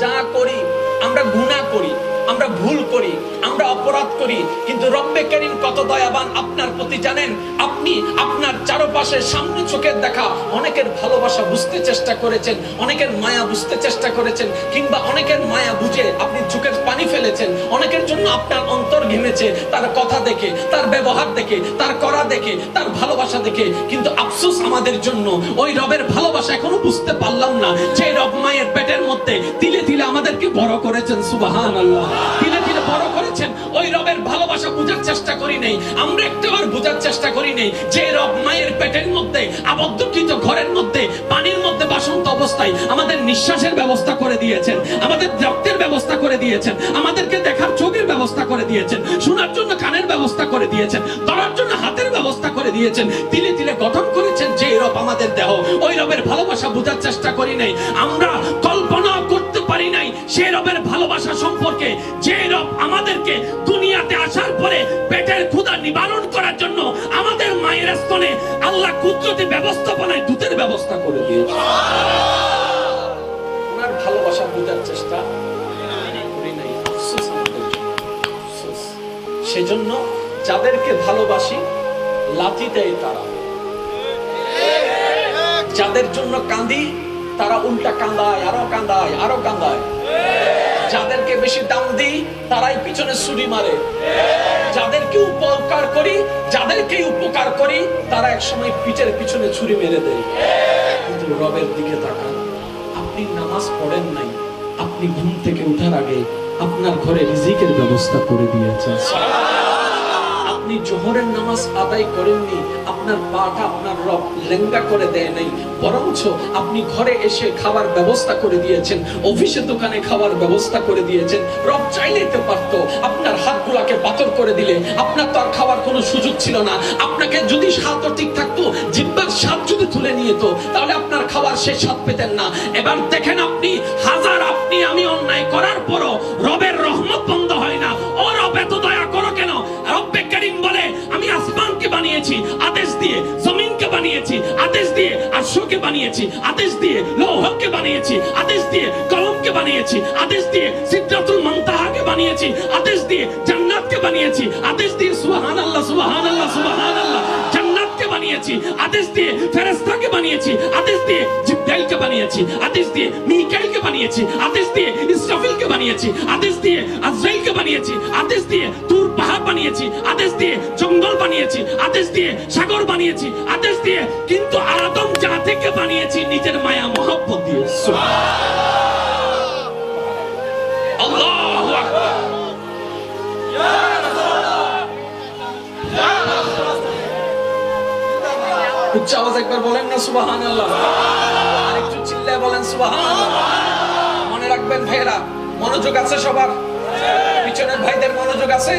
যা করি, আমরা গুনাহ করি, আমরা ভুল করি, আমরা অপরাধ করি, কিন্তু রব্বে করিম কত দয়াবান আপনার প্রতি জানেন। আপনি আপনার চারপাশে সামনে চোখের দেখা অনেকের ভালোবাসা বুঝতে চেষ্টা করেছেন, অনেকের মায়া বুঝতে চেষ্টা করেছেন, কিংবা অনেকের মায়া বুঝে আপনি চোখের পানি ফেলেছেন। অনেকের জন্য আপনার অন্তর ঘেমেছে তার কথা দেখে, তার ব্যবহার দেখে, তার করা দেখে, তার ভালোবাসা দেখে। কিন্তু আফসোস আমাদের জন্য, ওই রবের ভালোবাসা এখনো বুঝতে পারলাম না, যে রব মায়ের পেটের মধ্যে তিলে তিলে আমাদেরকে বড় করেছেন। সুবহানাল্লাহ, তিলে তিলে বড় করেছেন। ওই রবের ভালোবাসা বোঝার চেষ্টা করি নাই, আমরা একটাবার বোঝার চেষ্টা করি নাই যে রব মায়ের পেটের মধ্যে আবদ্ধকৃত ঘরের মধ্যে পানির মধ্যে বাসন্ত অবস্থায় আমাদের নিঃশ্বাসের ব্যবস্থা করে দিয়েছেন, আমাদের রক্তের ব্যবস্থা করে দিয়েছেন, আমাদেরকে দেখার চোখের ব্যবস্থা করে দিয়েছেন, শোনার জন্য কানের ব্যবস্থা করে দিয়েছেন, ধরার জন্য হাতের ব্যবস্থা করে দিয়েছেন, তিলে তিলে গঠন করেছেন যে রব আমাদের দেহ। ওই রবের ভালোবাসা বোঝার চেষ্টা করি নাই, আমরা কল্পনা করতে পারি নাই সে রবের ভালোবাসা সম্পর্কে, যে রব আমাদেরকে দুনিয়াতে আসার পরে পেটের ক্ষুধা নিবারণ করার জন্য আমাদের মায়ের স্তনে আল্লাহ কুদরতি ব্যবস্থাপনায় দুধের ব্যবস্থা করে দিয়েছে। ওনার ভালোবাসা বোঝার চেষ্টা করি নাই, আফসোস আমাদের জন্য, আফসোস। সেজন্য যাদেরকে ভালোবাসি লাথি দেয় তারা, যাদের জন্য কাঁদি তারা উল্টা কাঁদায়, আরো কাঁদায়, আরো কাঁদায়। যাদেরকে বেশি দাম দিই তারাই পিছনে ছুরি মারে। যাদেরকে উপকার করি, যাদেরকে উপকার করি তারা একসময় পিঠের পিছনে ছুরি মেরে দেয়। কিন্তু রবের দিকে তাকান, আপনি নামাজ পড়েন নাই, আপনি ঘুম থেকে ওঠার আগে আপনার ঘরে রিজিকের ব্যবস্থা করে দিয়েছেন। আপনি জোহরের নামাজ আদায় করেননি, আপনার পাটা আপনার রব লেঙ্গা করে দেয় নাই, বরঞ্চ আপনি ঘরে এসে খাবার ব্যবস্থা করে দিয়েছেন, অফিসে দোকানে খাবার ব্যবস্থা করে দিয়েছেন। রব চাইলেই তো পারতো আপনার হাতগুলাকে পাথর করে দিলে, আপনার তো আর খাবার কোনো সুযোগ ছিল না। আপনাকে যদি স্বাদ ঠিক থাকতো, জিহ্বার স্বাদ যদি তুলে নিয়ে তো, তাহলে আপনার খাবার সে স্বাদ পেতেন না। এবার দেখেন আপনি হাজার আপনি আমি অন্যায় করার পরও রবের রহমত বন্ধ হয় না। ও রব এত দয়া করো কেন? রব্বে করিম বলে, আমি আসমানকে বানিয়েছি আদেশ দিয়ে, জমিনকে বানিয়েছি আদেশ দিয়ে, আরশকে বানিয়েছি আদেশ দিয়ে, লৌহকে বানিয়েছি আদেশ দিয়ে, কলমকে বানিয়েছি আদেশ দিয়ে, সিদরাতুল মুনতাহাকে বানিয়েছি আদেশ দিয়ে, জান্নাতকে বানিয়েছি আদেশ দিয়ে। সুবহানাল্লাহ, সুবহানাল্লাহ, সুবহানাল্লাহ। জান্নাতকে বানিয়েছি আদেশ দিয়ে, ফেরেশতাকে বানিয়েছি আদেশ দিয়ে, জিবরাইলকে বানিয়েছি আদেশ দিয়ে, মিকাইলকে বানিয়েছি আদেশ দিয়ে, ইসরাফিলকে বানিয়েছি আদেশ দিয়ে, আজরাইলকে বানিয়েছি আদেশ দিয়ে, তুর পাহাড় বানিয়েছি আদেশ দিয়ে, জঙ্গল বানিয়েছি আদেশ দিয়ে, সাগর বানিয়েছি আদেশ দিয়ে। কিন্তু আদম জাতিকে বানিয়েছি নিজের মায়া মহব্বত দিয়ে। আল্লাহু আকবার। ইয়া রাসূলুল্লাহ, উচ্চ আওয়াজ একবার বলেন না সুবহানাল্লাহ, আরেকটু চিল্লায় বলেন সুবহানাল্লাহ। মনে রাখবেন ভাইরা, মনোযোগ আছে সবার? পিছনের ভাইদের মনোযোগ আছে?